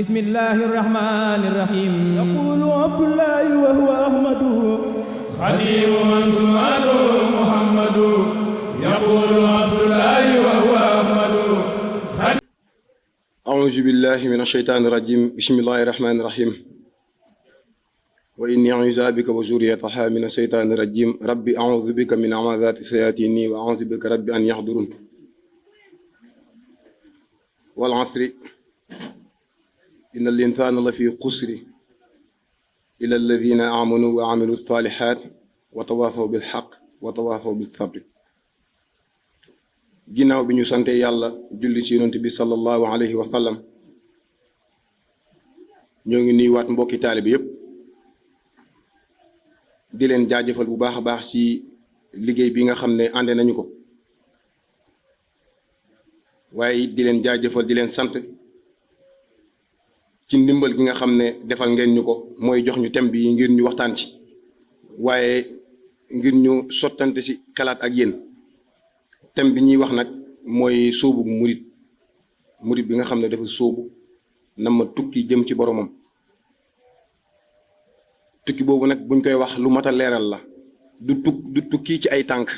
بسم الله الرحمن الرحيم يقول عبد الله وهو أحمد خديم من سمعته محمد يقول عبد الله وهو أحمد أعوذ بالله من الشيطان الرجيم بسم الله الرحمن الرحيم وإني أعوذ بك وذريتها من الشيطان الرجيم ربي أعوذ بك من همزات الشياطين وأعوذ بك ربي أن يحضرون والعصر إن الإنسان لفي خسر إلا الذين آمنوا وعملوا الصالحات وتواصوا بالحق وتواصوا بالصبر ginnaaw bi ñu sante yàlla julli ci yonent bi sallallahu alayhi wa sallam ñoo ngi nuyuwaat mbokki taalibe yépp di leen jaajëfal bu baax a baax ci liggéey bi nga xam ne ànde nañu ko waaye di leen jaajëfal di leen sant ci ndimbal gi nga xam ne defal ngeen ñu ko mooy jox ñu thème bi ngir ñu waxtaan ci waaye ngir ñu sottante ci xalaat ak yéen thème bi ñuy wax nag mooy sóobu murit bi nga xam ne dafa sóobu na ma tukki jëm ci boromam tukki boobu nag buñ koy wax lu mat a leeral la du tukki ci ay tànk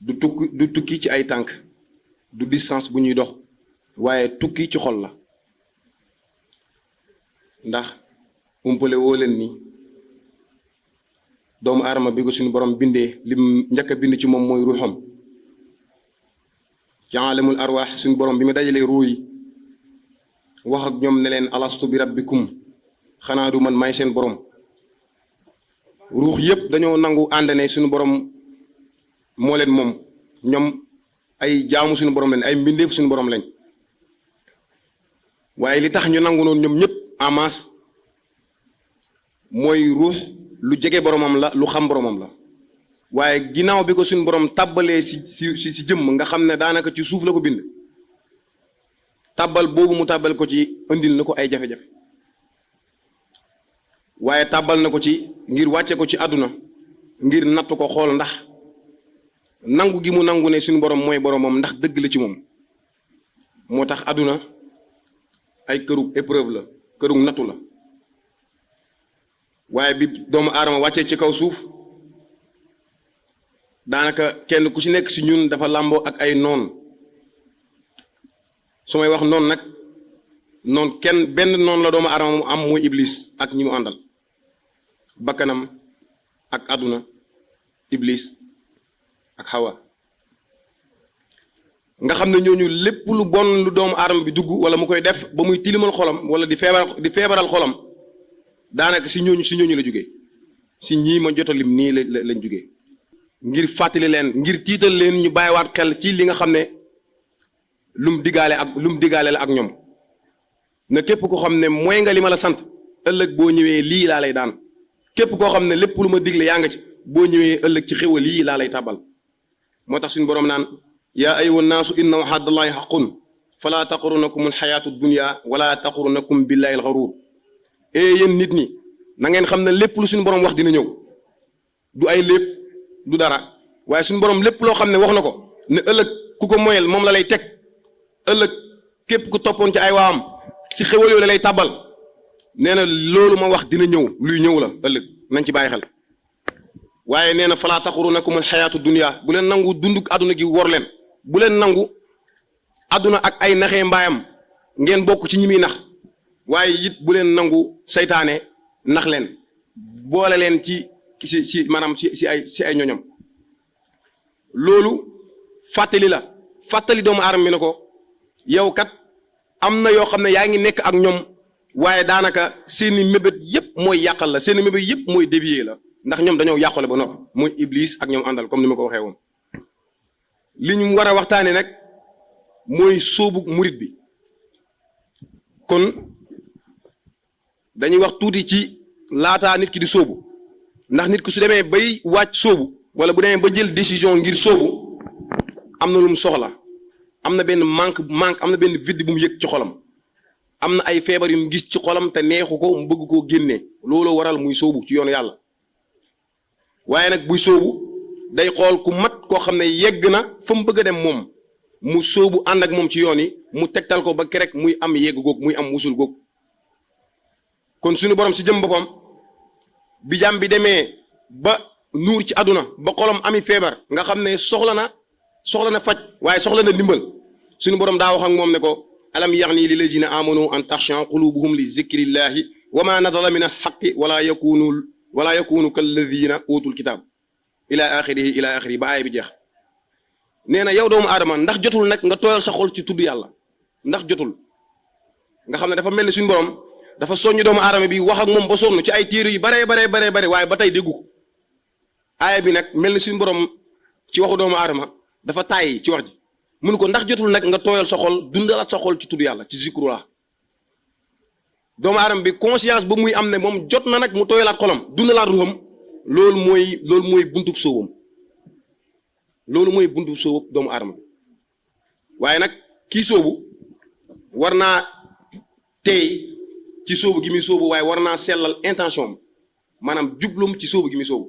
du tukki ci ay tànk du distance bu ñuy dox waaye tukki ci xol la ndax umpale woo leen ni doomu aadama bi ko suñu borom bindee lim njëkk a bind ci moom mooy ruuxam ci aalamul arwaax suñu borom bi mu dajalee ruu yi wax ak ñoom ne leen alastu bi rabbikum xanaa du man may seen borom ruux yépp dañoo nangu ànd ne suñu borom moo leen moom ñoom ay jaamu suñu borom lañ ay mbindeef suñu borom lañ waaye li tax ñu nangu noonu ñoom ñëpp en masse mooy ruux lu jege boromam la lu xam boromam la waaye ginnaaw bi ko suñu borom tàbbalee si jëmm nga xam ne daanaka ci suuf la ko bind tàbbal boobu mu tàbbal ko ci indil na ko ay jafe-jafe waaye tàbbal na ko ci ngir wàcce ko ci àdduna ngir natt ko xool ndax nangu gi mu nangu ne suñu borom mooy boromam ndax dëgg la ci moom moo tax àdduna ay kërug épreuve la kërug nattu la waaye bi doomu aadama wàccee ci kaw suuf daanaka kenn ku ci nekk ci ñun dafa làmboo ak ay noon su may wax noon nag noon kenn benn noon la doomu aadama mu am muy iblis ak ñi mu àndal bakkanam ak àdduna iblis ak xawa nga xam ne ñooñu lépp lu bon lu doomu aadama bi dugg wala mu koy def ba muy tilimal xolam wala di feebaral xolam daanaka si ñooñu la jógee si ñii ma jotalim nii lañ jógee ngir fàttali leen ngir tiital leen ñu bàyyiwaat xel ci li nga xam ne lum digaale la ak ñoom na képp koo xam ne mooy nga li ma la sant ëllëg boo ñëwee lii laa lay daan képp koo xam ne lépp lu ma digle yaa nga ci boo ñëwee ëllëg ci xéwal lii laa lay tàbbal moo tax suñu boroom naan yaa ayyuha nnaasu inna wa'dallahi haqqun falaa taxurrannakum alxayaatu dunya wala taxurrannakum billahi alxaruur yéen nit ñi na ngeen xam ne lépp lu suñu borom wax dina ñëw du ay lépp du dara waaye suñu borom lépp loo xam ne wax na ko ne ëllëg ku ko moyal moom la lay teg ëllëg képp ku toppoon ci ay waam ci xéwal yooyu la lay tàbbal nee na loolu ma wax dina ñëw luy ñëw la ëllëg nañ ci bàyyi xel waaye nee na falaa taxurrannakum alxayaatu dunya bu leen nangu dunduk àdduna gi wor leen bu leen nangu àdduna ak ay naxee mbaayam ngeen bokk ci ñi muy nax waaye it bu leen nangu saytaane nax leen boole leen ci maanaam ci ay ñoñam loolu fàttali doomu aadama bi ne ko yow kat am na yoo xam ne yaa ngi nekk ak ñoom waaye daanaka seeni mébét yépp mooy yàqal la seeni mébét yépp mooy dévier la ndax ñoom dañoo yàqule ba noppi mooy iblis ak ñoom àndal comme ni ma ko waxee woon li ñu war a waxtaane nag mooy sóobu murit bi kon dañuy wax tuuti ci laataa nit ki di sóobu ndax nit ki su demee bay wàcc sóobu wala bu demee ba jël décision ngir sóobu am na lu mu soxla am na benn manque am na benn vide bu mu yëg ci xolam am na ay feebar yu mu gis ci xolam te neexu ko mu bëgg koo génnee looloo waral muy sóobu ci yoonu yàlla waaye nag buy sóobu day xool ku mat koo xam ne yegg na fa mu bëgg a dem moom mu sóobu ànd ak moom ci yoon yi mu tegtal ko ba kerek muy am yegg góog muy am wusul góog kon suñu borom si jëm boppam bi jàmm bi demee ba nuur ci àdduna ba xolam ami feebar nga xam ne soxla na faj waaye soxla na ndimbal suñu borom daa wax ak moom ne ko alam yaxni lillazina amanu an taxsha qulubuhum li zikrillahi wa ma nadala min alxaqi wala yakunu kalladina utul kitab ila axiri ba aaya bi jeex nee na yow doomu aadama ndax jotul nag nga tooyal sa xol ci tudd yàlla ndax jotul nga xam ne dafa mel ni suñu borom dafa soññ doomu aadama bi wax ak moom ba sonn ci ay téere yu bare waaye ba tey déggu ko aaya bi nag mel ni suñu borom ci waxu doomu aadama dafa tàyyi ci wax ji mun ko ndax jotul nag nga tooyal sa xol dundalaat sa xol ci tudd yàlla ci zikrullah doomu aadama bi conscience ba muy am ne moom jot na nag mu tooyalaat xolam dundalaat ruuxam loolu mooy buntub sóobam loolu mooy buntub sóobu doomu aadama bi waaye nag kii sóobu war naa tey ci sóobu gi muy sóobu waaye war naa sellal intention am maanaam jublum ci sóobu gi muy sóobu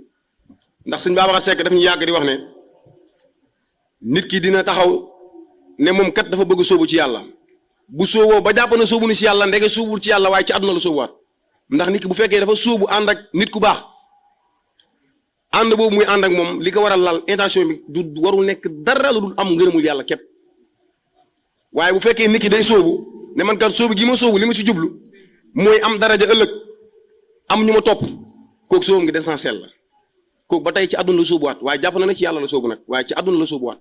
ndax sëñ Babacar Seck daf ñu yàgg di wax ne nit ki dina taxaw ne moom kat dafa bëgg sóobu ci yàlla bu sóoboo ba jàpp na sóobu ni ci yàlla ndege sóobul ci yàlla waaye ci àdduna la sóobuwaat ndax nit ki bu fekkee dafa sóobu ànd ak nit ku baax ànd boobu muy ànd ak moom li ko war a lal intention bi du warul nekk dara lu dul am ngërëmul yàlla képp waaye bu fekkee nit ki day sóobu ne man kat sóobu gi ma sóobu li ma ci jublu mooy am daraja ëllëg am ñu ma topp kooku sóobu ngi essentiel la kooku ba tey ci àdduna la sóobuwaat waaye jàpp na ne ci yàlla la sóobu nag waaye ci àdduna la sóobuwaat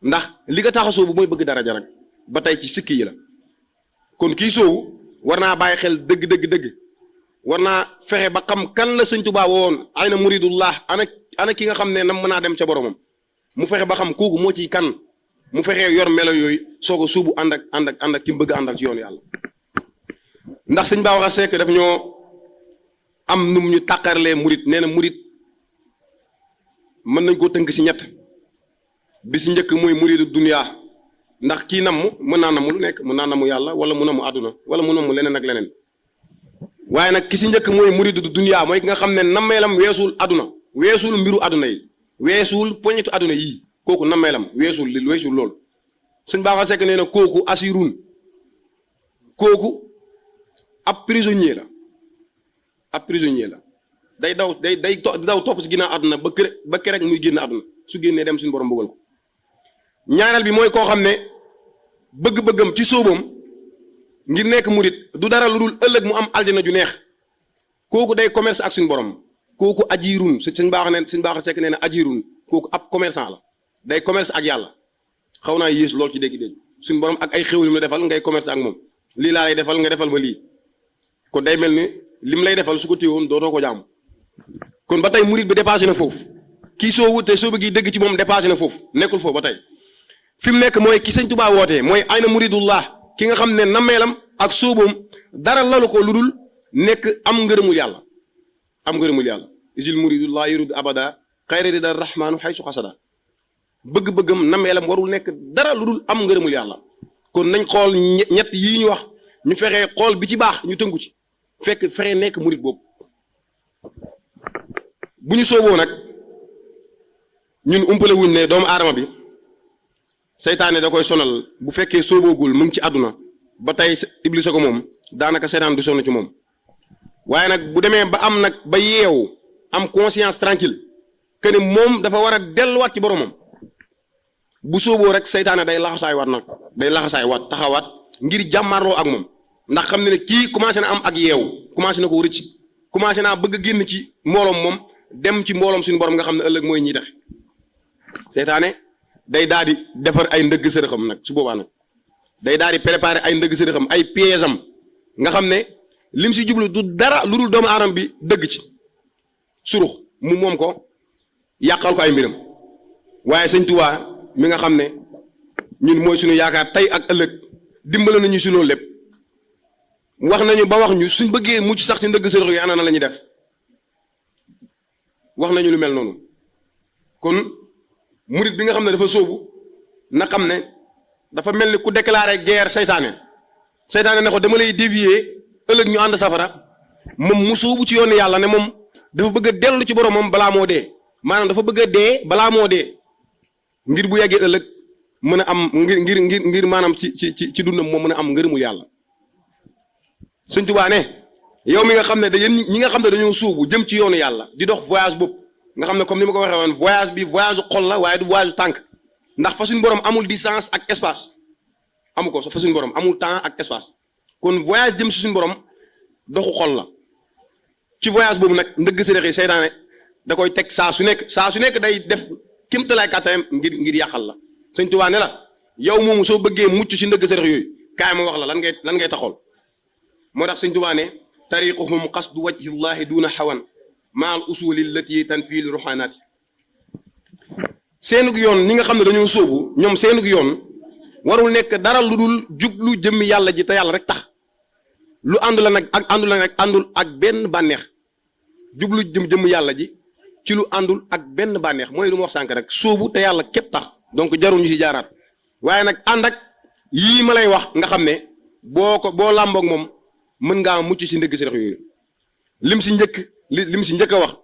ndax li ko tax a sóobu mooy bëgg daraja rek ba tey ci sikk yi la kon kii sóobu war naa bàyyi xel dëgg war naa fexe ba xam kan la sëñ Tuubaa woon ay na muridullah ana ki nga xam ne nam mën naa dem ca boromam mu fexe ba xam kooku moo ciy kan mu fexe yor melo yooyu soo ko suubu ànd ak ki mu bëgg àndal ci yoonu yàlla ndax sëñ Babacar Seck daf ñoo am num ñu tàqarlee murit nee na murit mën nañ koo tënk si ñett bi si njëkk mooy muridu dunya ndax kii namm mën naa namm lu nekk mën naa namm yàlla wala mu namm àdduna wala mu namm leneen ak leneen waaye nag ki si njëkk mooy muridu dunya mooy ki nga xam ne nammeelam weesul àdduna weesul mbiru àdduna yi weesul poñetu àdduna yii kooku nammeelam weesul loolu sëñ Babacar Seck nee na kooku asirun kooku ab prisonnier la day daw topp si ginnaaw àdduna ba kere rek muy génn àdduna su génnee dem suñu borom bëggal ko ñaareel bi mooy koo xam ne bëgg-bëggam ci sóobam ngir nekk murit du dara lu dul ëllëg mu am aljana ju neex kooku day commerce ak suñu borom kooku ajirun sëñ Babacar Seck nee na ajirun kooku ab commerçant la day commerce ak yàlla xaw naa yées lool ci dégg-dégg suñu borom ak ay xéwal yu mu la defal ngay commerce ak moom lii laa lay defal nga defal ma lii kon day mel ni lim lay defal su ko téewoon dootoo ko jàmm kon ba tey murit bi dépassé na foofu kii soo wutee soo bëgg dëgg ci moom dépassé na foofu nekkul foofu ba tey fi mu nekk mooy ki sëñ Tuubaa wootee mooy ayna muridullah ki nga xam ne nammeelam ak sóoboom dara lalu ko lu dul nekk am ngërëmul yàlla isil muridullah yurud abada xayra rida rahmanu xaysu xasada bëgg-bëggam nammeelam warul nekk dara lu dul am ngërëmul yàlla kon nañ xool ñett yii ñu wax ñu fexee xool bi ci baax ñu tënku ci fexe nekk murid boobu bu ñu sooboo nag ñun umpale wuñ ne doomu aadama bi seytaane da koy sonal bu fekkee sóoboogul mu ngi ci àdduna ba tey Iblis ko moom daanaka seytaan du sonn ci moom waaye nag bu demee ba am nag ba yeewu am conscience tranquille que ni moom dafa war a delluwaat ci boromam bu sóoboo rek seytaane day laxasaay waat taxawaat ngir jàmmarloo ak moom ndax xam ne ne kii commencé na am ak yeewu commencé na ko rëcc commencé naa bëgg a génn ci mbooloom moom dem ci mbooloom suñu borom nga xam ne ëllëg mooy ñi tax seytaane day daal di defar ay ndëgg sërëxam nag su boobaa nag day daal di préparer ay ndëgg sërëxam ay piège am nga xam ne lim si jublu du dara lu dul doomu aadama bi dëgg ci surux mu moom ko yàqal ko ay mbiram waaye sëñ Tuubaa mi nga xam ne ñun mooy suñu yaakaar tey ak ëllëg dimbale nañu si loolu lépp wax nañu ba wax ñu suñ bëggee mucc sax ci ndëgg sërëx yi ana na la ñuy def wax nañu lu mel noonu kon murit bi nga xam ne dafa sóobu na xam ne dafa mel ni ku déclaré guerre seytaane ne ko dama lay dévier ëllëg ñu ànd safara moom mu sóobu ci yoonu yàlla ne moom dafa bëgg a dellu ci boromam balaa moo dee maanaam dafa bëgg a dee balaa moo dee ngir bu yeggee ëllëg mën a am ngir maanaam ci dundam moom mën a am ngërëmul yàlla. Sëñ Tuubaa ne yow mi nga xam ne da yéen ñi nga xam ne dañoo suubu jëm ci yoonu yàlla di dox voyage boobu nga xam ne comme ni ma ko waxee woon voyage bi voyage xol la waaye du voyage tànk ndax fa suñu borom amul distance ak espace amu ko fa suñu borom amul temps ak espace kon voyage jëm si suñu borom doxu xol la ci voyage boobu nag ndëgg sërëx yi seytaane da koy teg saa su nekk day def kéemtalaay kàttanam ngir yàqal la. Sëñ Tuubaa ne la yow moomu soo bëggee mucc si ndëgg sërëx yooyu kaay ma wax la lan ngay taxool moo tax Sëñ Tuubaa ne tariquhum qasdu wajhillahi duna hawan maal usuli lati tanfil ruhanaati seenug yoon ñi nga xam ne dañoo sóobu ñoom seenug yoon warul nekk dara lu dul jublu jëmmi yàlla ji te yàlla rek tax lu àndul ak benn bànneex jublu jëmm yàlla ji ci lu àndul ak benn bànneex mooy lu ma wax sànk rek sóobu te yàlla képp tax donc jarul ñu si jaaraat waaye nag ànd ak yii ma lay wax nga xam ne boo làmboog moom mën ngaa mucc si ndëgg sërëx yooyu lim si njëkk a wax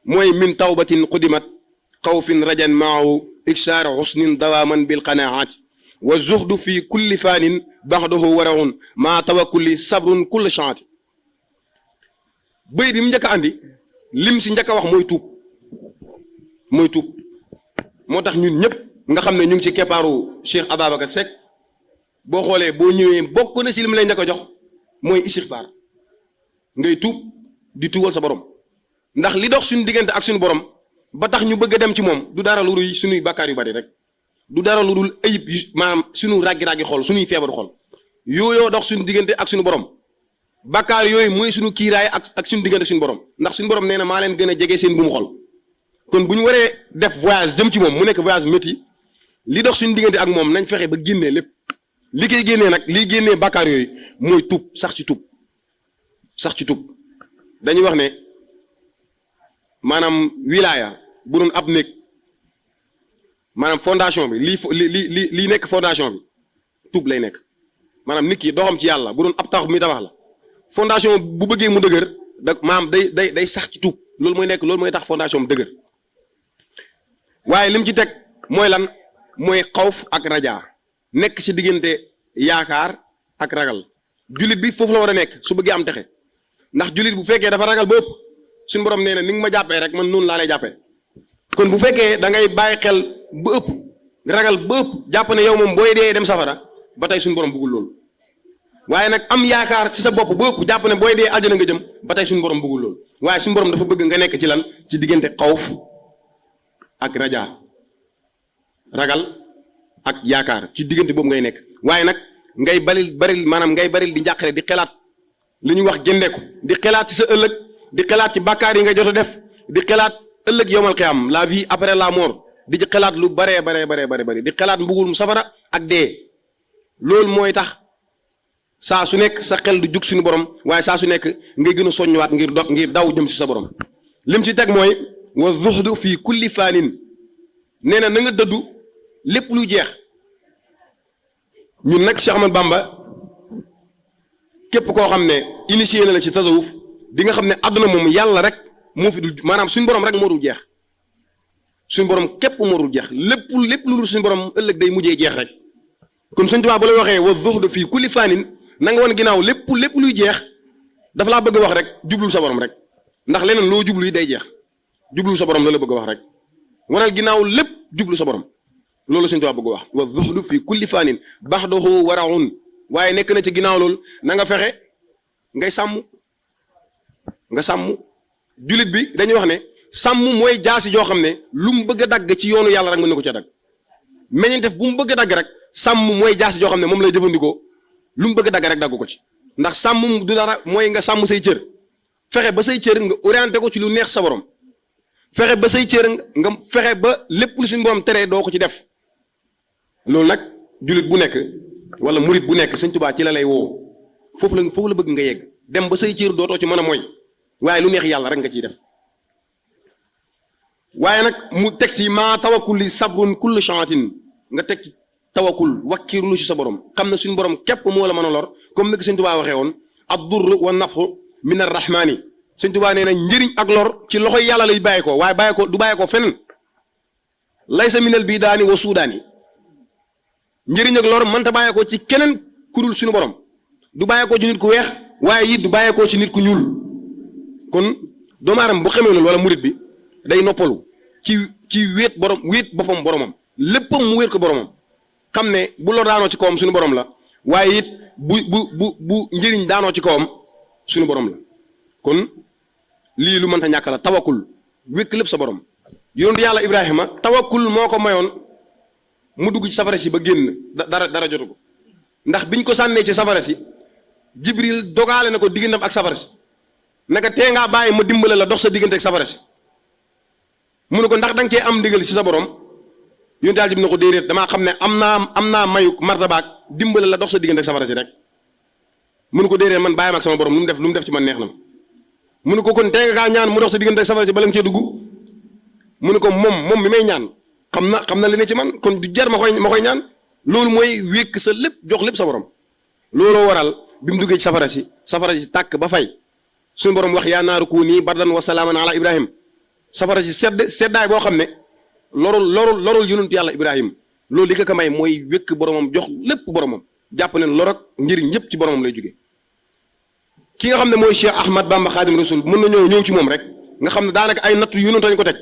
mooy min tawbatin qudimat xawfin rajan maahu iksaar xusnin dawaaman bil qanaati wa zuxdu fi kulli faanin baxdahu waraxun maa tawakkuli sabrun kulli chanti bëy di mu njëkk a andi lim si njëkk a wax mooy tuub moo tax ñun ñëpp nga xam ne ñu ngi ci keppaaru Cheikh Ababacar Seck boo xoolee boo ñëwee bokk na si lim lay njëkk a jox mooy istixfaar ngay tuub di tuubal sa borom ndax li dox suñu diggante ak suñu borom ba tax ñu bëgg a dem ci moom du dara lu dul suñuy bàkkaar yu bari rek du dara lu dul ayib maanaam suñu ràggi-ràggi xol suñuy feebaru xol yooyoo dox suñu diggante ak suñu borom bàkkaar yooyu mooy suñu kiiraay ak suñu diggante suñu borom ndax suñu borom nee na maa leen gën a jege seen bu mu xol kon bu ñu waree def voyage jëm ci moom mu nekk voyage métti li dox suñu diggante ak moom nañ fexe ba génnee lépp li koy génnee nag liy génnee bàkkaar yooyu mooy tuub sax ci tuub dañuy wax ne maanaam wilaya bu doon ab néeg maanaam fondation bi lii nekk fondation bi tuub lay nekk maanaam nit ki doxam ci yàlla bu doon ab tax mi tabax la fondation bu bëggee mu dëgër da maanaam day sax ci tuub loolu mooy tax fondation bi dëgër waaye lim ci teg mooy lan mooy xawf ak rajaa nekk ci diggante yaakaar ak ragal jullit bi foofu la war a nekk su bëggee am texe ndax jullit bu fekkee dafa ragal ba ëpp suñu borom nee na ni nga ma jàppee rek man noonu laa lay jàppee kon bu fekkee da ngay bàyyi xel ba ëpp ragal ba ëpp jàpp ne yow moom booy dee dem safara ba tey suñu borom bëggul loolu waaye nag am yaakaar ci sa bopp ba ëpp jàpp ne booy dee àjjana nga jëm ba tey suñu borom bëggul loolu waaye suñu borom dafa bëgg nga nekk ci lan ci diggante xawf ak rajaa ragal ak yaakaar ci diggante boobu ngay nekk waaye nag ngay baril maanaam ngay baril di njàqare di xelaat li ñuy wax jëndeeku di xelaat ci sa ëllëg di xelaat ci bàkkaar yi nga jot a def di xelaat ëllëg yowmal qiyaam la vie après la mort di ci xelaat lu baree bari di xelaat mbugulum safara ak dee loolu mooy tax saa su nekk sa xel du jug suñu borom waaye saa su nekk ngay gën a soññuwaat ngir daw jëm ci sa borom lim ci teg mooy wa zuhdu fii kulli faanin nee na nga dëddu lépp luy jeex ñun nag Cheikh Ahmad Bamba képp koo xam ne initié na la ci tasawuf di nga xam ne àdduna moom yàlla rek moo fi dul maanaam suñu borom rek moo dul jeex suñu borom képp moo dul jeex lépp lu dul suñu borom ëllëg day mujjee jeex rek kon Sëñ Tuubaa bu lay waxee wa zuhdu fii kulli faanin na nga wan ginnaaw lépp luy jeex dafa laa bëgg wax rek jublu sa borom rek ndax leneen loo jublu yi day jeex jublu sa borom la bëgg wax rek wanal ginnaaw lépp jublu sa borom loolu Sëñ Tuubaa bëgg wax wa zuhdu fii kulli faanin baxdahu waraun waaye nekk na ci ginnaaw loolu na nga fexe ngay sàmm jullit bi dañuy wax ne sàmm mooy jaasi joo xam ne lu mu bëgg a dagg ci yoonu yàlla rek mën na ko ca dagg meññeentef bu mu bëgg a dagg rek sàmm mooy jaasi joo xam ne moom lay jëfandikoo lu mu bëgg a dagg rek dagg ko ci ndax sàmm du dara mooy nga sàmm say cër fexe ba say cër nga orienté ko ci lu neex sa borom fexe ba say cër nga fexe ba lépp lu suñu borom teree doo ko ci def loolu nag jullit bu nekk wala murit bu nekk Sëñ Tuubaa ci la lay woo foofu la bëgg nga yegg dem ba say cër dootoo ci mën a mooy waaye lu neex yàlla rek nga ciy def waaye nag mu teg si maa tawakkul li sabrun kullu shaatin nga teg ci tawakkul wakkiirlu ci sa borom xam ne suñu borom képp moo la mën a lor comme ni ko Sëñ Tuubaa waxee woon ad-durru wa nafu min ar-rahmaani Sëñ Tuubaa nee na njëriñ ak lor ci loxoy yàlla lay bàyyi ko waaye du bàyyi ko feneen laysa minal bidaani wa suudaani njëriñ ak lor mënta bàyyeekoo ci keneen ku dul suñu borom du bàyyeekoo ci nit ku weex waaye it du bàyyeekoo ci nit ku ñuul kon doomu aadama bu xamee loolu wala murit bi day noppalu ci wéet borom wéet boppam boromam léppam mu wéet ko boromam xam ne bu lor daanoo ci kawam suñu borom la waaye it bu njëriñ daanoo ci kawam suñu borom la kon lii lu mënta ñàkk la tawakkul wékk lépp sa borom yonentu yàlla Ibrahima tawakkul moo ko mayoon mu dugg ci safara si ba génn dara jotu ko ndax biñ ko sànnee ci safara si Jibril dogaale na ko digganteem ak safara si naka tee ngaa bàyyi ma dimbale la dox sa diggante ak safara si mu ne ko ndax da nga cee am ndigal si sa borom yonent yàlla bi ne ko déedéet damaa xam ne am naa mayu martabaak dimbale la dox sa diggante ak safara si rek mu ne ko déedéet man bàyyi ma ak sama borom lu mu def ci man neex na ma mu ne ko kon tee nga kaa ñaan mu dox sa diggante ak safara si bala nga cee dugg mu ne ko moom mi may ñaan xam na li ne ci man kon du jar ma koy ñaan loolu mooy wékk sa lépp jox lépp sa borom looloo waral bi mu duggee ci safara si tàkk ba fay suñu borom wax yaa naaru kuunii bardan wa salaaman ala Ibrahim safara si seddaay boo xam ne lorul yonentu yàlla Ibrahim loolu li ko may mooy wékk boromam jox lépp boromam jàpp ne lor ak njëriñ ñëpp ci boromam lay jógee ki nga xam ne mooy Cheikh Ahmad Bamba Khadim Rasoul mën na ñëw ci moom rek nga xam ne daanaka ay nattu yonent lañ ko teg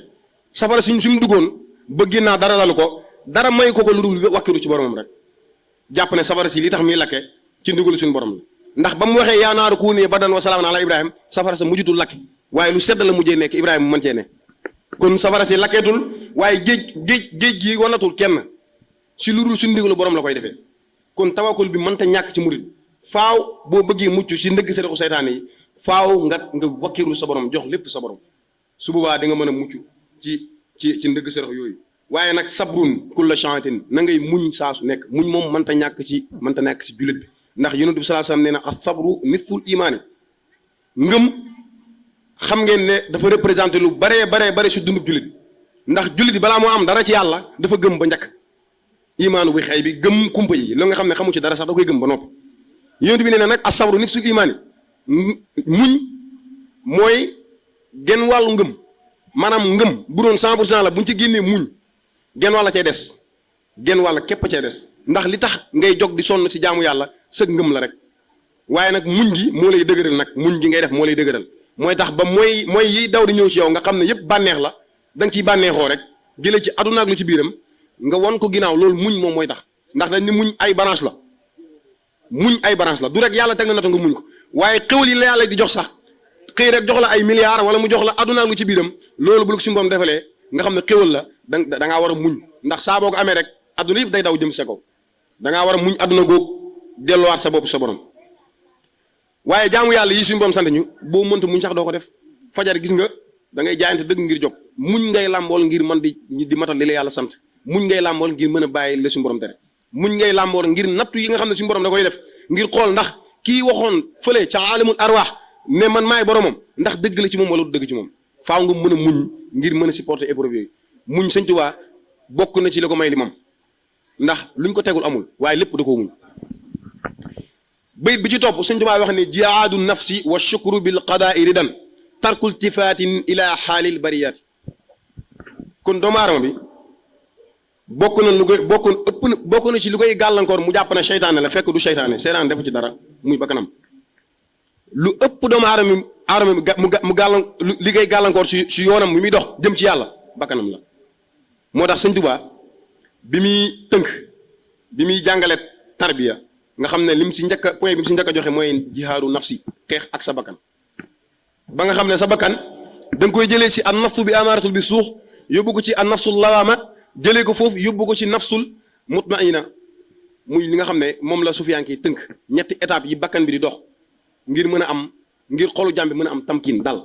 safara suñ duggoon ba génnaa dara lalu ko dara may ko lu dul wakkilu ci boromam rek jàpp ne safara si li tax muy lakke ci ndigalu suñu borom la ndax ba mu waxee yaa naaru kuunii bardan wa salaaman ala Ibrahim safara sa mujjutul lakk waaye lu sedd la mujjee nekk Ibrahima mu mën cee ne kon safara si lakkeetul waaye géej gi wanatul kenn si lu dul suñu ndigalu borom la koy defee kon tawakkul bi mënta ñàkk ci murit faaw boo bëggee mucc si ndëgg sërëxu seytaane yi faaw nga wakkiru sa borom jox lépp sa borom su boobaa di nga mën a mucc ci ndëgg sërëx yooyu waaye nag sabrun kulla chantin na ngay muñ saa su nekk muñ moom mënta nekk si jullit bi ndax yonent bi sallallahu alayhi wasallam nee na as sabru nisful imaani ngëm xam ngeen ne dafa représenté lu bare si dundub jullit ndax jullit bi balaa moo am dara ci yàlla dafa gëm ba njëkk imaanu bi xëy bi gëm kumpa yi la nga xam ne xamu ci dara sax da koy gëm ba noppi yonent bi nee na nag as sabru nisful imaani muñ mooy genn wàllu ngëm maanaam ngëm bu doon 100% la buñ ci génnee muñ genn wàll cay des genn wàll képp cay des ndax li tax ngay jog di sonn si jaamu yàlla sëg ngëm la rek waaye nag muñ gi moo lay dëgëral nag muñ gi ngay def moo lay dëgëral mooy tax ba mooy yi daw di ñëw ci yow nga xam ne yëpp bànneex la da nga ciy bànneexoo rek jëlee ci aduna ak lu ci biiram nga won ko ginnaaw loolu muñ moom mooy tax ndax dañ ni muñ ay branche la du rek yàlla teg na natt nga muñ ko waaye xéwal yi la yàlla di jox sax xëy rek jox la ay milliards wala mu jox la aduna ak lu ci biiram loolu bu la ko suñu borom defalee nga xam ne xéwal la da ngaa war a muñ ndax saa boo ko amee rek adduna yëpp day daw jëm sa kaw da ngaa war a muñ adduna góog delluwaat sa bopp sa borom waaye jaamu yàlla yi suñu borom sant ñu boo mënta muñ sax doo ko def fajar gis nga da ngay jaayante dëgg ngir jóg muñ ngay làmbool ngir mën di matal li la yàlla sant muñ ngay làmbool ngir mën a bàyyi la suñu borom tere muñ ngay làmbool ngir nattu yi nga xam ne suñu borom da koy def ngir xool ndax kii waxoon fële ca aalamul arwaax ne man maay boromam ndax dëgg la ci moom wala du dëgg ci moom faaw nga mën a muñ ngir mën a supporter épreuve yooyu muñ Sëñ Tuubaa bokk na ci li ko may li moom ndax luñ ko tegul amul waaye lépp da koo muñ bayit bi ci topp Sëñ Tuubaa wax ne jihaadu nafsi wa shukru bil qadaai ridan tarkul tifaatin ila xaalil bariyaati kon doomu aadama bi bokk na ci lu koy gàllankoor mu jàpp ne seytaane la fekk du seytaane defu ci dara muy bakkanam lu ëpp doomu aadama mu gàllan li koy gàllankoor si yoonam bi muy dox jëm ci yàlla bakkanam la moo tax Sëñ Tuubaa bi muy jàngale tarbiya nga xam ne lim si njëkk point bi mu si njëkk a joxe mooy jihaadu nafsi xeex ak sa bakkan ba nga xam ne sa bakkan da nga koy jëlee si an nafsu bi amaaratul bi suux yóbbu ko ci an nafsul lawaama jëlee ko foofu yóbbu ko ci nafsul mutmaina muy li nga xam ne moom la sufiyanke yi tënk ñetti étape yi bakkan bi di dox ngir xolu jàmm bi mën a am tamkin dal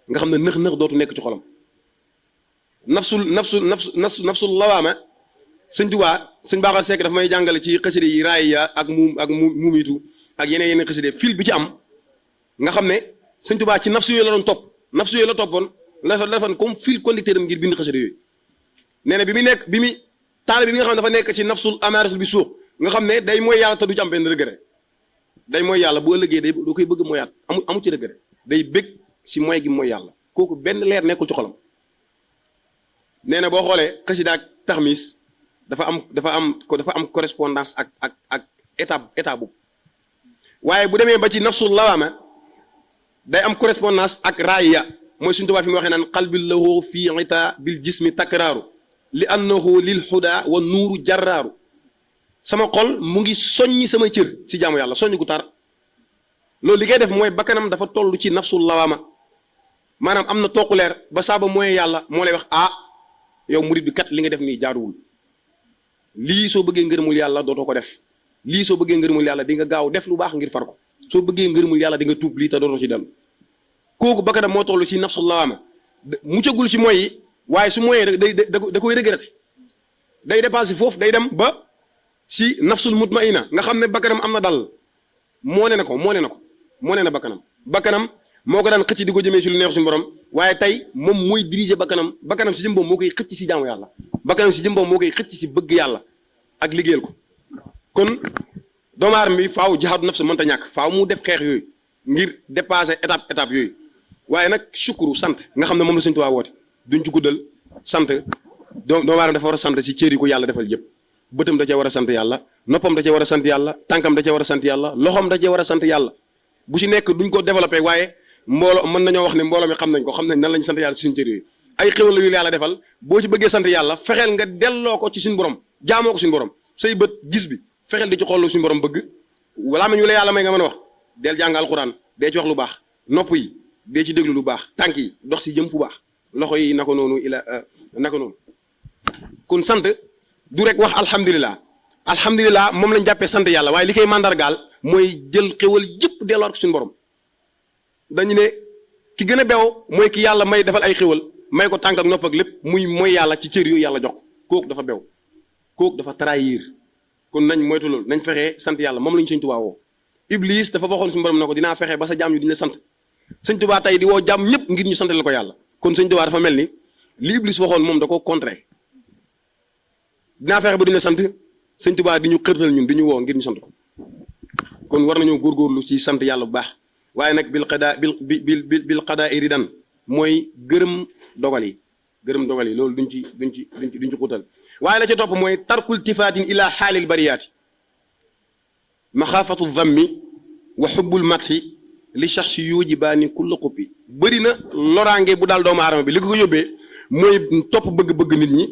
nga xam ne nëx dootu nekk ci xolam nafsul lawaama Sëñ Tuubaa sëñ Baaxal Sekk dafa may jàngale ci xaside yi raaya ak muumitu ak yeneen xaside fil bi ci am nga xam ne Sëñ Tuubaa ci nafsu yooyu la doon topp nafsu yooyu la toppoon la defoon comme fil conducteur am ngir bind xaside yooyu nee na bi muy taalibe bi nga xam ne dafa nekk ci nafsul amaaratul bi suux nga xam ne day mooy yàlla te du ci am benn regret day mooy yàlla bu ëllëgee day doo koy bëgg mooyaat amu ci regret day bëgg si mooy gi mooy yàlla kooku benn leer nekkul ci xolam nee na boo xoolee xasida ak taxmis dafa am correspondance ak état boobu waaye bu demee ba ci nafsul lawaama day am correspondance ak raaya mooy suñu tubaab fi mu waxee naan qalbil lahu fii ita bil jismi takraaru li annahu lil huda wa nuuru jarraaru sama xol mu ngi soññi sama cër si jaamu yàlla soññ gu tar loolu li koy def mooy bakkanam dafa toll ci nafsul lawaama maanaam am na toq leer ba saaba mooy yàlla moo lay wax yow murid bi kat li nga def nii jaaruwul lii soo bëggee ngërëmul yàlla dootoo ko def lii soo bëggee ngërëmul yàlla di nga gaaw def lu baax ngir far ko soo bëggee ngërëmul yàlla di nga tuub lii te dootoo ci dellu kooku bakkanam moo toll ci nafsul lawaama muccagul ci mooy yi waaye su mooyee da koy regretté day dépassé foofu day dem ba si nafsul mutmaina nga xam ne bakkanam am na dal moo ne na bakkanam moo ko daan xëcc di ko jëmee si lu neex suñu borom waaye tey moom mooy diriger bakkanam si jëm boobu moo koy xëcc si jaamu yàlla bakkanam si jëm boobu moo koy xëcc si bëgg yàlla ak liggéeyal ko kon doomu aadama bi faaw jihaadu nafs mënta ñàkk faaw mu def xeex yooyu ngir dépasser étape yooyu waaye nag sukuru sant nga xam ne moom la Sëñ Tuubaa woote duñ ci guddal sant doomu aadama dafa war a sant si cër yi ko yàlla defal yëpp bëtam da cee war a sant yàlla noppam da cee war a sant yàlla tànkam da cee war a sant yàlla loxoom da cee war a sant yàlla bu si nekk duñ ko développé waaye mbooloo mën nañoo wax ne mbooloo mi xam nañ nan lañ sant yàlla si suñu cër yooyu ay xéwal yu yàlla defal boo ci bëggee sant yàlla fexeel nga delloo ko ci suñu borom jaamoo ko suñu borom say bët gis bi fexeel di ci xool suñu borom bëgg walaa ma ñu la yàlla may nga mën a wax del jàng alxuraan dee ci wax lu baax nopp yi dee ci déglu lu baax tànk yi dox si jëm fu baax loxo yi naka noonu kon sant du rek wax alhamdulilah moom lañ jàppee sant yàlla waaye li koy mandargaal mooy jël xéwal yëpp delloo ko suñu borom dañu ne ki gën a beew mooy ki yàlla may defal ay xéwal may ko tànk ak nopp ak lépp muy mooy yàlla ci cër yooyu yàlla jox ko kooku dafa beew kooku dafa trahir kon nañ moytu loolu nañ fexee sant yàlla moom lañu Sëñ Tuubaa woo Iblis dafa waxoon suñu borom ne ko dinaa fexe ba sa jaam ñu diñu la sant Sëñ Tuubaa tey di woo jaam ñëpp ngir ñu santale ko yàlla kon Sëñ Tuubaa dafa mel ni li Iblis waxoon moom da ko contré dinaa fexe ba duñu la sant Sëñ Tuubaa di ñu xërtal ñun di ñu woo ngir ñu sant ko kon war nañoo góorgóorlu ci sant yàlla bu baax waaye nag bil qadaa ridan mooy gërëm dogal yi loolu duñ ci xuutal waaye la ca topp mooy tarkul tifaatin ila xaalil bariyaati maxaafatu dammi wa xubbul mathi li shaxsi yujibaani kulla xuppi bëri na loraange bu daal doomu aadama bi li ko yóbbee mooy topp bëgg-bëgg nit ñi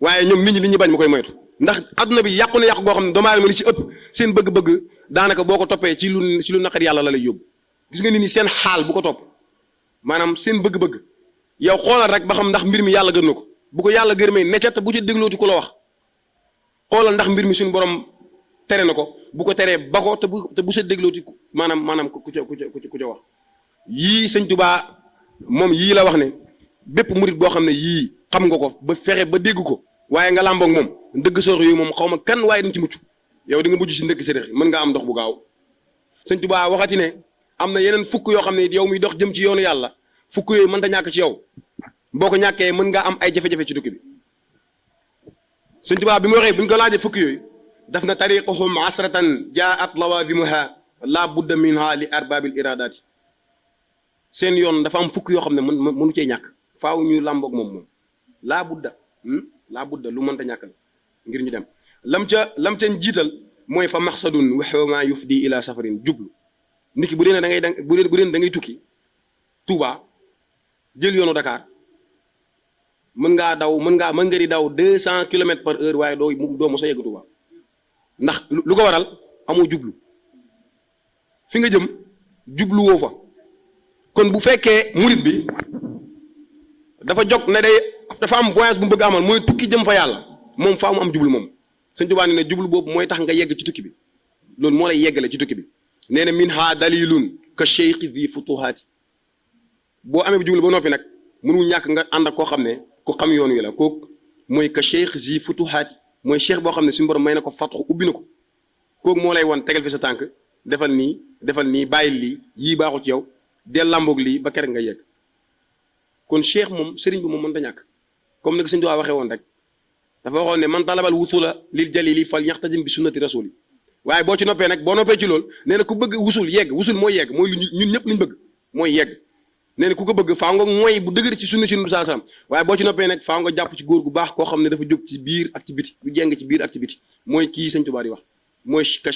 waaye ñoom nit ñi li ñuy bañ ma koy moytu ndax adduna bi yàqu na yàqu goo xam ne doomu aadama li ci ëpp seen bëgg-bëgg daanaka boo ko toppee ci lu naqar yàlla la lay yóbbu gis nga nit ñi seen xaal bu ko topp maanaam seen bëgg-bëgg yow xoolal rek ba xam ndax mbir mi yàlla gën na ko bu ko yàlla gërëmee necca te bu ca déglooti ku la wax xoolal ndax mbir mi suñu borom tere na ko bu ko teree ba ko te bu sa déglooti maanaam ku ca wax yii Sëñ Tuubaa moom yii la wax ne bépp murit boo xam ne yii xam nga ko ba fexe ba dégg ko waaye nga làmboog moom ndëgg soox yooyu moom xaw ma kan waaye dañ ci mucc yow di nga mujj si ndëgg sërëx mën nga am dox bu gaaw Sëñ Tuubaa waxati ne am na yeneen fukk yoo xam ne yow miy dox jëm ci yoonu yàlla fukk yooyu mënta ñàkk ci yow boo ko ñàkkee mën ngaa am ay jafe-jafe ci dëkk bi Sëñ Tuubaa bi mu waxee bu ñu ko laajee fukk yooyu daf na tariqahum asratan jaat lawazimuha la budda minha li arbabil iradaati seen yoon dafa am fukk yoo xam ne mënu cee ñàkk faaw ñu làmboog moom laa budda lu mënta ñàkk la ngir ñu dem lam ca jiital mooy fa maxsadun waxwa yufdi ila safarin jublu nit ki bu dee da ngay tukki Touba jël yoonu Dakar mën nga di daw 200 kilomètres par heure waaye doo mos a yegg Touba ndax lu ko waral amoo jublu fi nga jëm jublu woo fa kon bu fekkee murit bi dafa jog ne dafa am voyage bu mu bëgg amal mooy tukki jëm fa yàlla moom faa mu am jublu moom Sëñ Tuubaa ne jublu boobu mooy tax nga yegg ci tukki bi loolu moo lay yeggale ci tukki bi nee na min ha dalilun ka cheikhi di futuhaati boo amee jublu ba noppi nag mënul ñàkk nga ànd ak koo xam ne ku xam yoon wi la kooku mooy ka cheikh di futuhaati mooy cheikh boo xam ne suñu borom may na ko fatxu ubbi na ko kooku moo lay won tegal fi sa tànk defal nii bàyyil lii yii baaxul ci yow del làmboog lii ba kere nga yegg kon cheikh moom sëriñ bi moom mënta ñàkk comme ni ko Sëñ Tuubaa waxee woon rek dafa waxoon ne man talabal wusula lil jalili fal yaxtajim bi sunnati rasuli waaye boo ci noppee nag boo noppee ci loolu nee na ku bëgg wusul mooy yegg mooy lu ñun ñëpp liñ bëgg mooy yegg nee na ku ko bëgg faaw nga mooy bu dëgër ci sunna si Nabi sallallahu alayhi wasallam waaye boo ci noppee nag faaw nga jàpp ci góor gu baax koo xam ne dafa jóg ci biir ak ci biti du jeng ci biir ak ci biti mooy kii Sëñ Tuubaa di wax mooy ka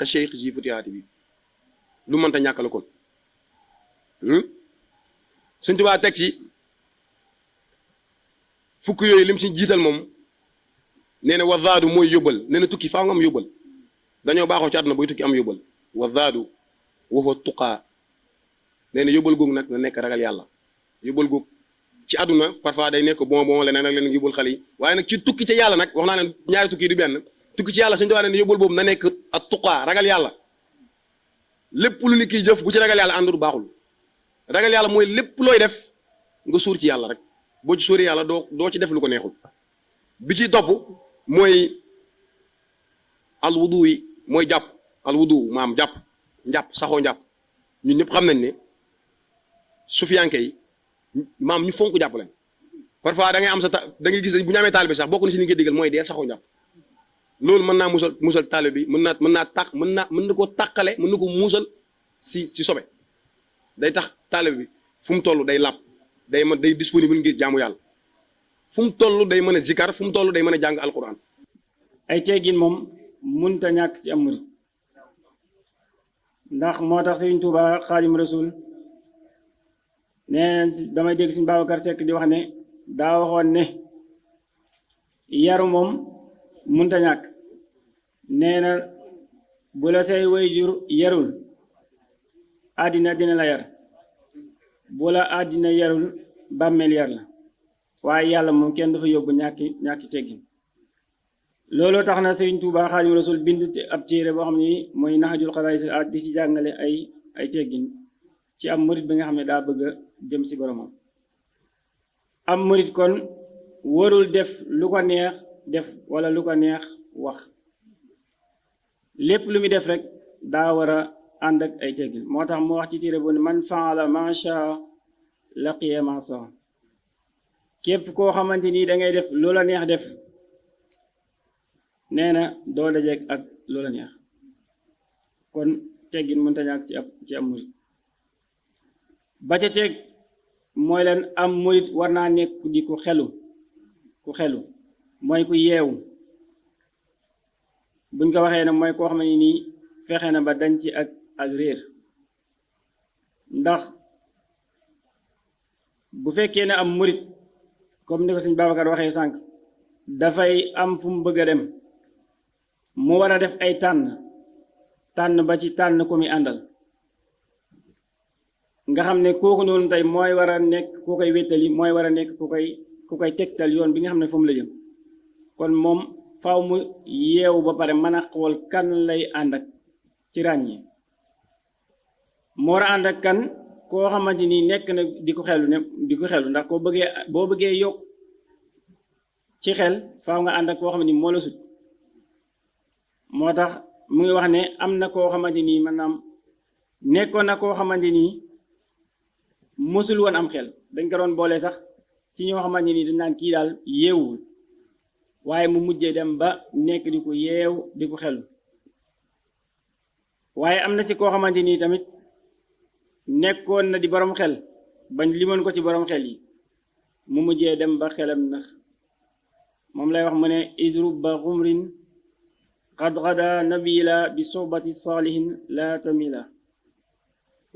cheikh ji futihaati bi lu mënta ñàkk la kon Sëñ Tuubaa teg ci fukk yooyu lim si jiital moom nee na wazaadu mooy yóbbal nee na tukki faaw nga am yóbbal dañoo baaxoo ci àdduna booy tukki am yóbbal wazaadu wa huwa tuqaa nee na yóbbal googu nag na nekk ragal yàlla yóbbal googu ci àdduna parfois day nekk bon leneen ak leneen yóbbal xale yi waaye nag ci tukki ca yàlla nag wax naa leen ñaari tukki du benn tukki ci yàlla Sëñ Tuubaa ne yóbbal boobu na nekk ak tuqaa ragal yàlla lépp lu ni kiy jëf bu ci ragal yàlla àndul baaxul ragal yàlla mooy lépp looy def nga suur ci yàlla rek boo ci sóoree yàlla doo ci def lu ko neexul bi ci topp mooy alwudu yi mooy jàpp alwudu maam njàpp saxoo njàpp ñun ñëpp xam nañ ne sufiyanke yi maam ñu fonk jàpp leen parfois da ngay am da ngay gis bu ñu amee taalibe sax bokk na si ni nga digal mooy dee saxoo njàpp loolu mën naa musal taalibe bi mën na koo tàqale mën na ko muusal si sobe day tax taalibe bi fu mu toll day làpp day disponible ngir jaamu yàlla fu mu toll day mën a zikar fu mu toll day mën a jàng alquran. ay teggin moom mënut a ñàkk ci am murid ndax moo tax Sëriñ Tuubaa Xaadimu Rasuul nee damay dégg Sëriñ Babacar Seck di wax ne daa waxoon ne yaru moom mënut a ñàkk nee na bu la say waajur yarul àddina dina la yar bu la àddina yarul bàmmeel yar la waaye yàlla moom kenn dafa yóbbu ñàkki teggin looloo tax na Sëriñ Tuubaa Xaadimu Rasuul bind ab téere boo xam ne mooy Nahjul Qadaa'il Aat di si jàngale ay teggin ci am murit bi nga xam ne daa bëgg a jëm si boromam am murit kon warul def lu ko neex def wala lu ko neex wax lépp lu muy def rek daa war a ànd ak ay teggin moo tax mu wax ci téere bu ne man faala ma shaa laqiya ma saa képp koo xamante ni da ngay def loola neex def nee na doo dajeeg ak loola neex kon teggin mënta ñàkk ci am murit ba ca teg mooy leen am murit war naa nekk di ku xelu mooy ku yeewu buñ ko waxee ne mooy koo xam ne nii fexe na ba dañ ci ak réer ndax bu fekkee ne am murit comme ni ko Sëñ Babacar waxee sànq dafay am fu mu bëgg a dem mu war a def ay tànn ba ci tànn ko mi àndal nga xam ne kooku noonu tey mooy war a nekk ku koy wéttali mooy war a nekk ku koy tegtal yoon bi nga xam ne fu mu la jëm kon moom faaw mu yeewu ba pare mën a xool kan lay ànd ak ci ràññee moo war a ànd ak kan koo xamante ni nekk na di ko xelu ndax boo bëggee yokk ci xel faaw nga ànd ak koo xam ne moo la sut moo tax mu ngi wax ne am na koo xamante ni maanaam nekkoon na koo xamante ni mosul woon am xel dañ ko doon boole sax ci ñoo xamante ni dañ naan kii daal yeewul waaye mu mujjee dem ba nekk di ko yeew di ko xelu waaye am na si koo xamante ni tamit nekkoon na di borom xel bañ limoon ko ci borom xel yi mu mujjee dem ba xelam nax moom lay wax mu ne isrubba xumrin qad gada nabila bi sohbati salihin la tamila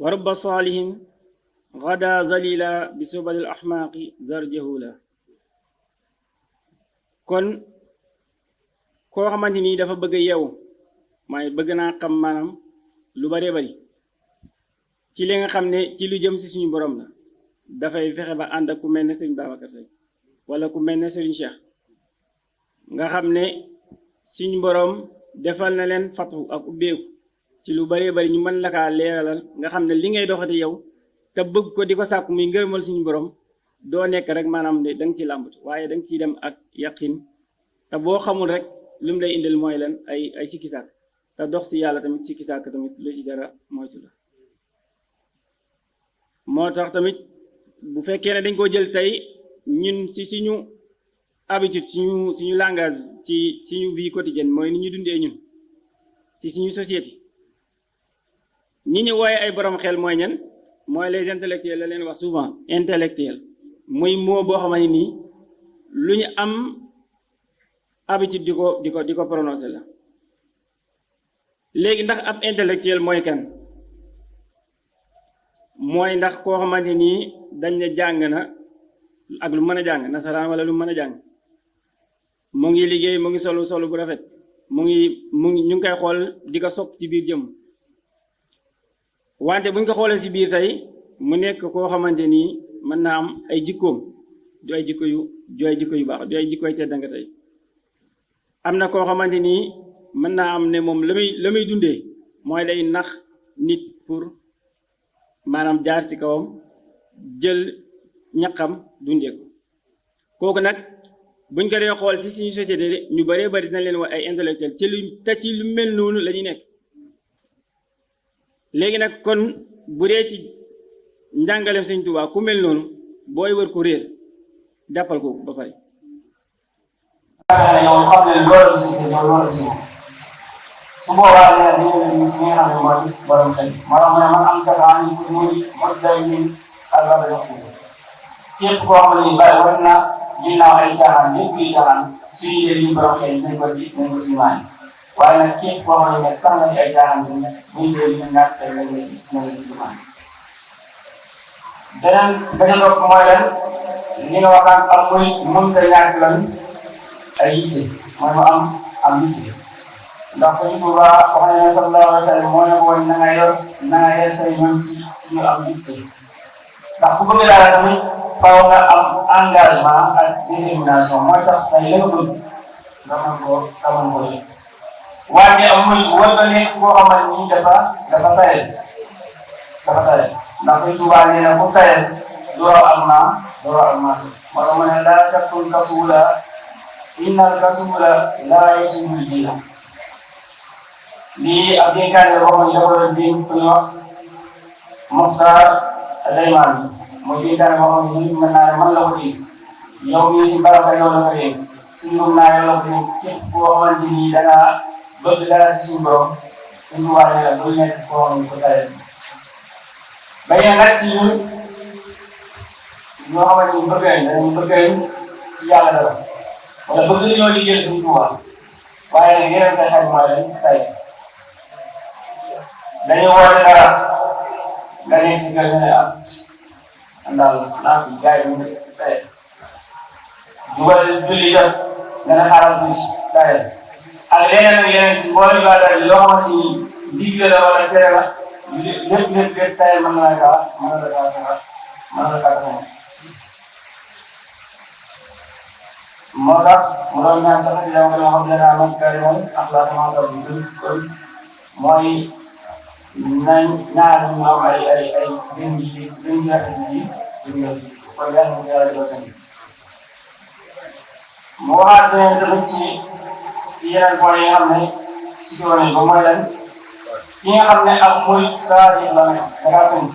wa rubba salihin gada zalila bi sohbati al ahmaqi zarjahula kon koo xamante ni dafa bëgg a yeewu maay bëgg naa xam maanaam lu bare bari ci li nga xam ne ci lu jëm si suñu borom la dafay fexe ba ànd ak ku mel ne Sëriñ Babacar Seck wala ku mel ne Sëriñ Cheikh nga xam ne suñu borom defal na leen fatu ak ubbeeku ci lu bare bari ñu mën la kaa leeralal nga xam ne li ngay doxati yow te bëgg ko di ko sàkku muy ngërëmal suñu borom doo nekk rek maanaam ne da nga ciy làmbatu waaye da nga ciy dem ak yaqin te boo xamul rek lu mu lay indil mooy leen ay sikki sàkk te dox si yàlla tamit sikki sàkk tamit lu ci dara moytu la moo tax tamit bu fekkee ne dañ ko jël tey ñun si suñu habitude suñu langage ci suñu vie quotidienne mooy ni ñu dundee ñun si suñu société ñi ñu wooye ay borom xel mooy ñan mooy les intellectuels la leen wax souvent intellectuel muy moo boo xamante ni lu ñu am habitude di ko prononcer la léegi ndax ab intellectuel mooy kan mooy ndax koo xamante ni dañ ne jàng na ak lu mën a jàng nasaraan wala lu mën a jàng mu ngi liggéey mu ngi solu bu rafet mu ngi ñu ngi koy xool di ko sopp ci biir jëm wante buñ ko xoolee si biir tey mu nekk koo xamante ni mën naa am ay jikkoom du ay jikko yu baax du ay jikko yu tedd nga tey am na koo xamante ni mën naa am ne moom la muy dundee mooy day nax nit pour maanaam jaar ci kawam jël ñaqam dundee ko kooku nag buñ ko dee xool si suñu société ñu bëree bëri dinañ leen wax ay intellectuel ci lu mel noonu la ñuy nekk léegi nag kon bu dee ci njàngaleem Sëñ Tuubaa ku mel noonu booy wër ko réer jàppal ko ba pare. yow xam ne loolu si loolu si su boobaa nee na dinañ ci nga xam ne mooy borom xel moo tax mu ne man am sataan yi fu muy mot day ñun ak la jox ko képp koo xam ne bàyyi war na ginnaaw ay caaxaan lépp luy caaxaan suñu yee ñu borom xel nañ ko si maay waaye nag képp koo xam ne sax nañu ay caaxaan buñ dee ñu ñàkk xel nañ la si maay beneen ba ca topp mooy lan li nga wax sànq am muy mënut a ñàkk lan ay yitte mooy mu am yitte ndax Sëñ Tuubaa wax na ne sallallahu alayhi wa sallam moo ne woon na nga yor say ñoom ci ñu am yitte ndax ku bëgg dara tamit faaw nga am engagement ak détermination mooy tax tey la nga bëgg nga mën koo yëg waaye am muy war nga nekk koo xamante ni dafa tayal ndax Sëñ Tuubaa nee na ku tayal doo am maas moo tax mu ne laa takun kasuula innal kasuula laa yusibul jiila lii ab dénkaane la boo xam ne dafa doon dénk ku ñuy wax Muxtaar Daymaan bi mooy dénkaane boo xam ne nit mën naa ne man la ko dénk yow mii si barab yow la ko dénk si ndum naa yow la ko dénk képp koo xamante ni dangaa bëgg dara si suñu borom suñu waa ne la bul nekk koo xam ne ko tayal ba yéen nag si ñun ñoo xamante ni bëgg nañ ci yàlla dara wala bëgg nañoo liggéeyal suñu Tuubaa waaye nag yeneen pexe mooy leen tey dañuy woote dara nga nekk si kër ne daal naa fi gars yi ñu tey dugal julli jot nga ne xaaral tuuti tey ak leneen si mboolem yu daal loo xamante ni digle la wala tere la lépp tey mën na la kaa moo tax mu doon ñaan sax si dama gën a xam ne naa man kari moom ak laa tamit taw bi kon mooy nañ ñaar ñu am ay gën ji rafet ji kon yàlla mu yàlla di ko tamit mu waxaat beneen tamit ci yeneen point yi nga xam ne si doone ba mooy lan ki nga xam ne ak murid saadiq la ne dafa tënk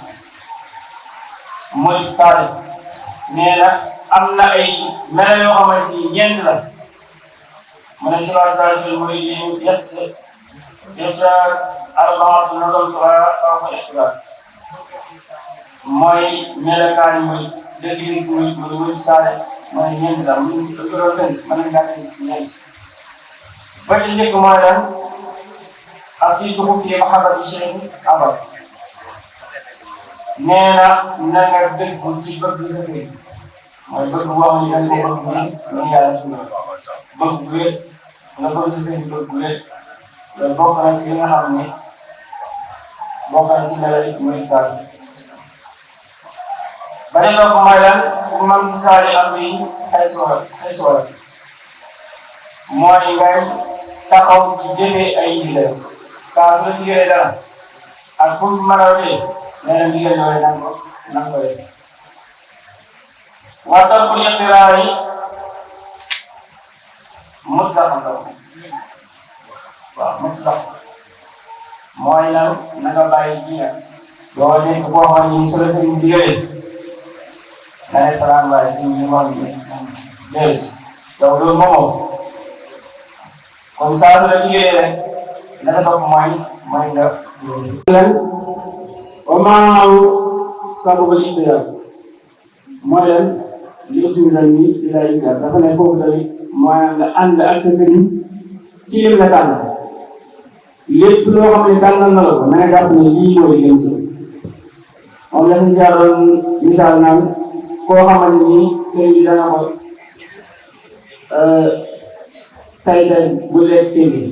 murid saadiq nee na am na ay melo yoo xamante ni ñeent la mu ne si waa saadiqul muridin ñett arbaatu nazamtuha fawqa ixtibaar mooy melokaani murid dëgg-dëgg murid saadiq mooy ñeent la mu ko doon tënk mën nañ kaa tënk ci ñeent ba ci njëkk mooy lan asiituhu fi mahabbati cheikh abad nee na nga dëgg ci bëgg sa sëriñ mooy bëgg boo xam ne dañ ko bëgg lu yàlla suñu bëgg bu wér nga bëgg sa sëriñ bëgg bu wér loolu bokk na ci li nga xam ne bokk na ci melo yi murid saadiq ba ca topp mooy lan fu man ci saari am yi ay soora mooy ngay taxaw ci jëfee ay ndigal saa su la digalee dara ak fu mu mën a wutee nee na ndigal yooyu nan ko def wa tarkul iqtiraari mutlaq waaw mutlaq mooy lan na nga bàyyi jiya doo nekk boo xam ne su la sëriñ digalee nga ne faraan waaye sëriñ bi wax ni déedéet yow loolu moomoo kon saa su la digalee rek la ca topp mooy nga ومعه sababul ixtiyaar mooy lan li usmisal ni di lay ixtiyaar dafa ne foofu tamit mooy nga ànd ak sa sëriñ ci lim la tànn lépp loo xam ne tànnal na la ko na nga jàpp ne lii mooy li gën si moom la si doon misaal naan koo xamante ni sëriñ bi dana ko tey bu lekk ceeb bi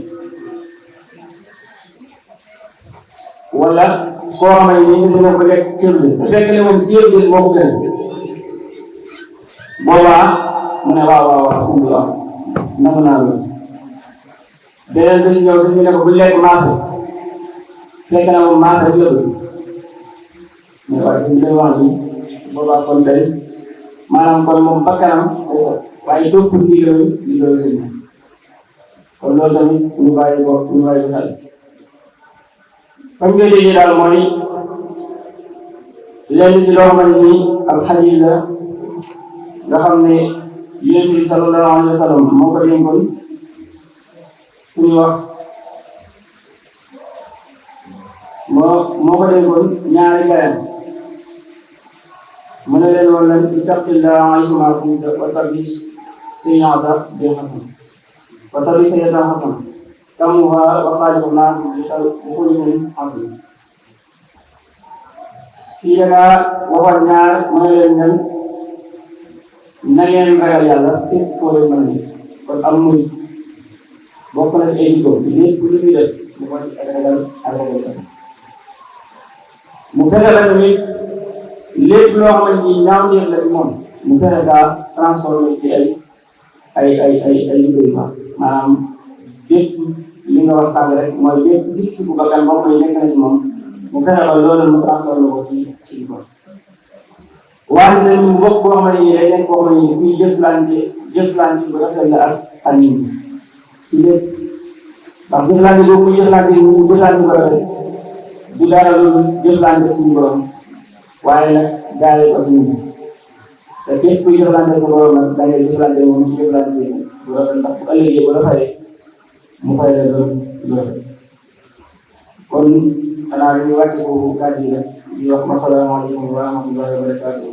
wala koo xamante ni sëriñ bi bu lekk ceeb bi bu fekkee ne moom ceeb bi moo ko gën boobaa mu ne waaw sëriñ bi waaw nangu naa loolu beneen bi si ñëw sëriñ bi ne ko bu lekk maafe fekk na moom maafe bi la bëgg mais waaye sëriñ bi wax ni boobaa kon tey maanaam kon moom bakkanam waaye topp ndigal sëriñ kon loolu tamit ñu bàyyi ko xel fan nga déggee daal mooy lenn si loo xamante ni ab xadiis la nga xam ne Yonent bi sallallahu alayhi wa sallam moo ko dénkoon ku ñu wax moo ko dénkoon ñaari gayam mu ne leen woon lan ittaqillaha haysumaa kunta wa tabi sayyi'ata bil hasanah wa tabi sayyi'ata hasanah tamuha wa xaaliqu naas bi xuluqin hasan fii da ngaa waxoon ñaar mu ne leen nan na ngeen ragal yàlla fépp foo leen mën a nekk kon am muy bokk na si ay jikko lépp lu muy def mu ko ci ak ragal mu fexe la tamit lépp loo xamante ni ñaawteef la si moom mu fexe kaa transformé ci ay jikko yu baax maanaam bépp li nga wax sànq rek mooy bépp si bu bakkan boo koy nekk na si moom mu fexe ba loolu mu transformé ko ci jikko waaye tamit mu bokk boo xamante ni day nekk boo xamante ni kuy jëflante bu rafet la ak nit ñi ci lépp ndax jëflante boobu muy jëflante bu rafet du dara loolu jëflante suñu borom waaye nag jaaree ko suñu te képp kuy jëflante sa borom nag da ngay jëflante moom ci jëflante bu rafet ndax bu ëllëgee bu la fayee mu fay la loolu kon xanaa dañuy wàcce foofu kàddu yi rek di wax asalaamaaleykum wa rahmatullahi wa barakatuh